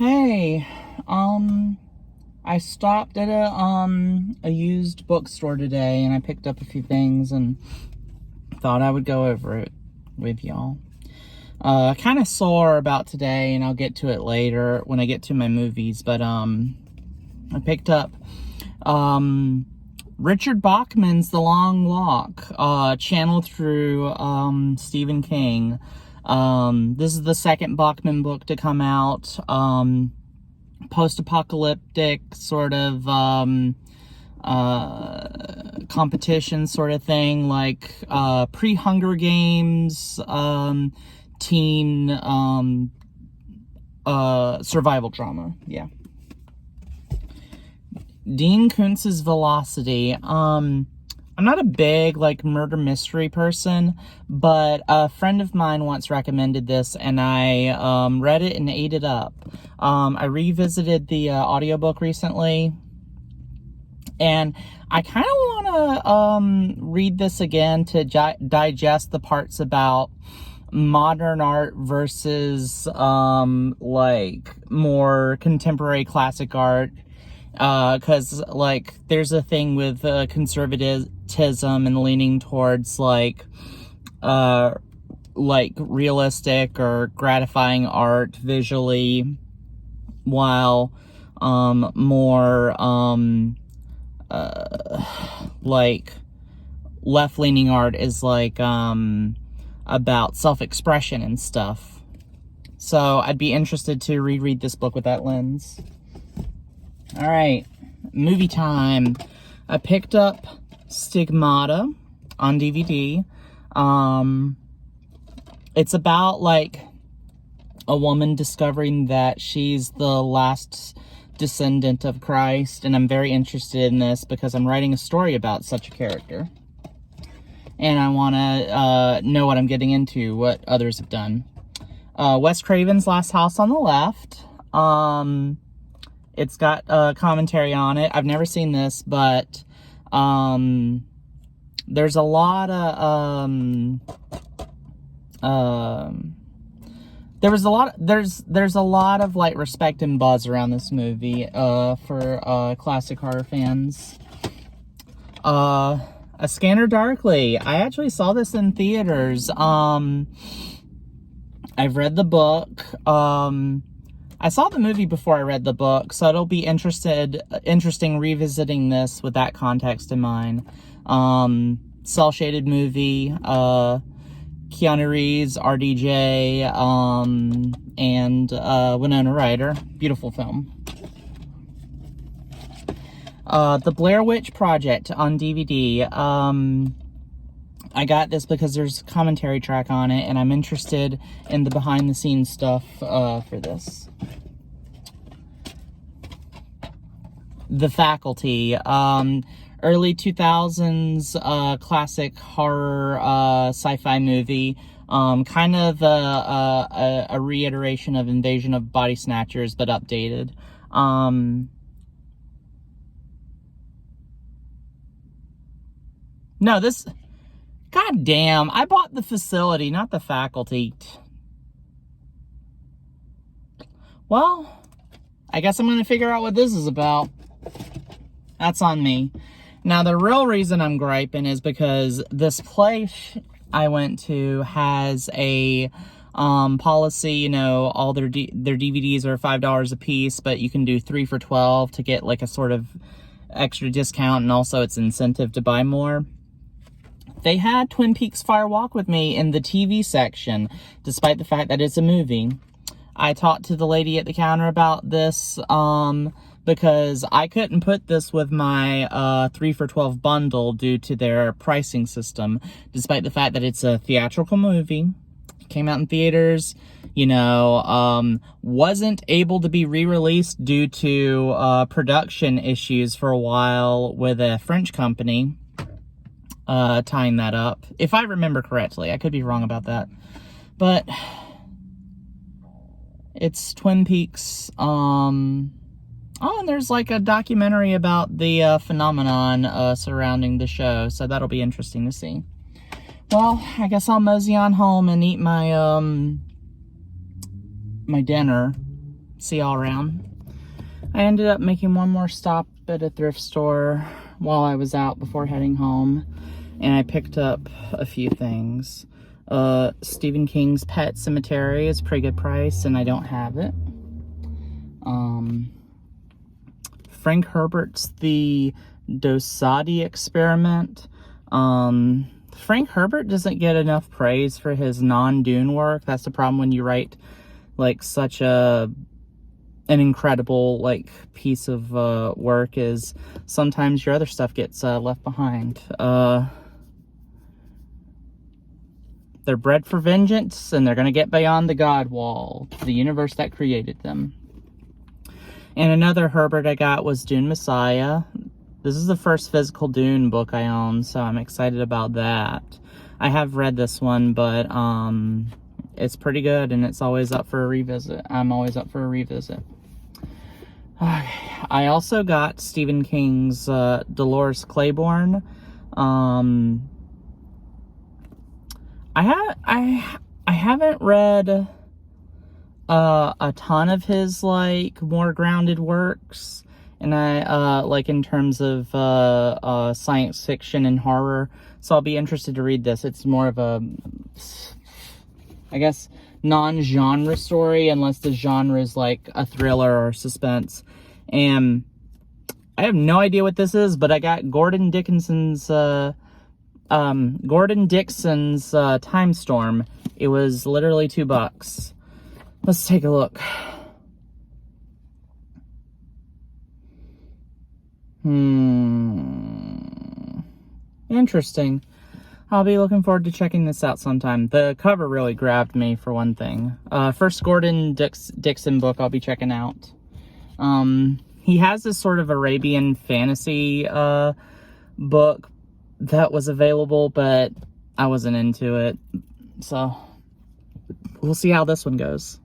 Hey, I stopped at a used bookstore today and I picked up a few things and thought I would go over it with y'all. Kind of sore about today, and I'll get to it later when I get to my movies, but I picked up Richard Bachman's The Long Walk, channeled through Stephen King. This is the second Bachman book to come out. Post-apocalyptic sort of competition sort of thing, like pre-Hunger Games teen survival drama. Yeah. Dean Koontz's Velocity. I'm not a big, murder mystery person, but a friend of mine once recommended this, and I read it and ate it up. I revisited the audiobook recently, and I kind of want to read this again to digest the parts about modern art versus, more contemporary classic art. Because, there's a thing with conservatism and leaning towards, realistic or gratifying art visually, while, more, left-leaning art is, about self-expression and stuff. So, I'd be interested to reread this book with that lens. Alright, movie time. I picked up Stigmata on DVD. It's about, a woman discovering that she's the last descendant of Christ, and I'm very interested in this because I'm writing a story about such a character. And I want to know what I'm getting into, what others have done. Wes Craven's Last House on the Left. It's got commentary on it. I've never seen this, but there's a lot of there's a lot of respect and buzz around this movie for classic horror fans. A Scanner Darkly. I actually saw this in theaters. I've read the book. I saw the movie before I read the book, so it'll be interesting revisiting this with that context in mind. Cel-shaded movie, Keanu Reeves, RDJ, and Winona Ryder. Beautiful film. The Blair Witch Project on DVD. I got this because there's a commentary track on it, and I'm interested in the behind-the-scenes stuff for this. The Faculty. Early 2000s classic horror sci-fi movie. Kind of a reiteration of Invasion of Body Snatchers, but updated. No, this... God damn, I bought The Facility, not The Faculty. Well, I guess I'm going to figure out what this is about. That's on me. Now, the real reason I'm griping is because this place I went to has a policy, all their DVDs are $5 a piece, but you can do 3 for $12 to get a sort of extra discount, and also it's incentive to buy more. They had Twin Peaks Fire Walk with Me in the TV section, despite the fact that it's a movie. I talked to the lady at the counter about this, because I couldn't put this with my 3 for $12 bundle due to their pricing system, despite the fact that it's a theatrical movie. It came out in theaters, wasn't able to be re-released due to production issues for a while with a French company. Tying that up, if I remember correctly. I could be wrong about that, but it's Twin Peaks. And there's a documentary about the phenomenon surrounding the show, so that'll be interesting to see. Well, I guess I'll mosey on home and eat my my dinner. see y'all around. I ended up making one more stop at a thrift store while I was out before heading home, and I picked up a few things. Stephen King's Pet Semetary is a pretty good price, and I don't have it. Frank Herbert's The Dosadi Experiment. Frank Herbert doesn't get enough praise for his non-Dune work. That's the problem when you write like such an incredible like piece of work, is sometimes your other stuff gets left behind. They're bred for vengeance, and they're going to get beyond the God wall, the universe that created them. And another Herbert I got was Dune Messiah. This is the first physical Dune book I own, so I'm excited about that. I have read this one, but it's pretty good, and it's always up for a revisit. I'm always up for a revisit. I also got Stephen King's Dolores Claiborne. I haven't read a ton of his like more grounded works, and I like in terms of science fiction and horror, so I'll be interested to read this. It's more of a, I guess, non-genre story, unless the genre is like a thriller or suspense. And I have no idea what this is, but I got Gordon Dickson's Time Storm. It was literally $2. Let's take a look. Interesting. I'll be looking forward to checking this out sometime. The cover really grabbed me, for one thing. First Gordon Dickson book I'll be checking out. He has this sort of Arabian fantasy book that was available, but I wasn't into it. So we'll see how this one goes.